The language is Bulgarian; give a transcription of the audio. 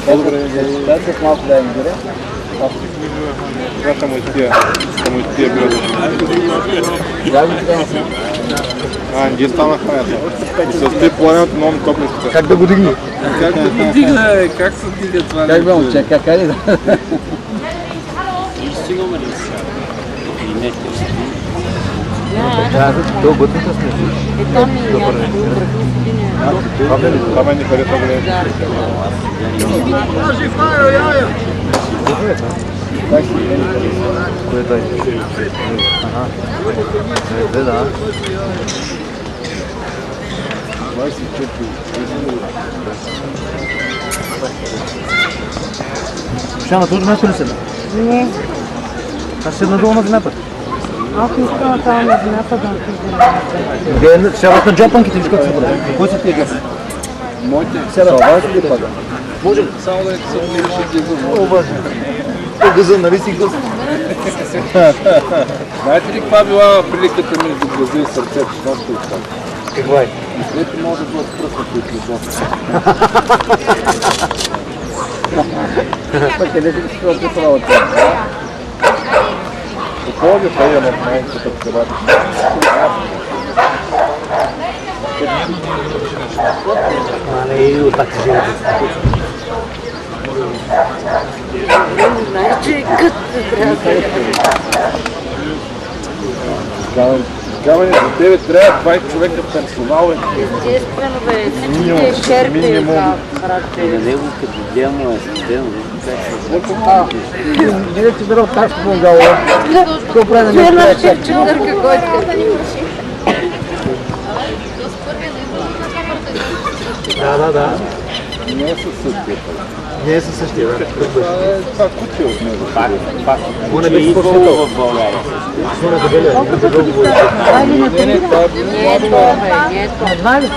По-добре да с малко да индира. това само и тия била ние станахме и с три половината много топли. Как да го дигни? Как да го дигна, как се дига това? Как бе, момче, как е ли да? Това бъдната сме. Това не хареса добре. Кое дай? Ага. Две, да. 24. Шана, тук място ли седна? Не. Аз седна долу на земята. Аз не искам да става на земята да отидем. Сядат на джапанките, виж как се бъде. Кой са тия джапанки? Моите. Седа, това ли пада? Може само да се умираше дизъл. Много важно. Гъза, нали си гъз? Знаете ли каква била приликата между гъза и сърцето? Каква е? Двете може да бъдат пръснати от любов. Пък къде си си това писала от това? Какво ли това имам от майката в кабата? Не, от така живе. Значи, като трябва да Гаване, за тебе трябва 20 човека персонал. те спренове, всичките шерпи в характер. На него като демо е система, Не да ти дърва так по гала. Какво прави на Фирна нещо? четвърка, който Да. Не е със същия. Не е със същия, да. Това куче от него. Го не беше по-светъл. в България. Го не дебеля. колкото ти става. Али на 3? Не е това, бе, не е това. Едва ли?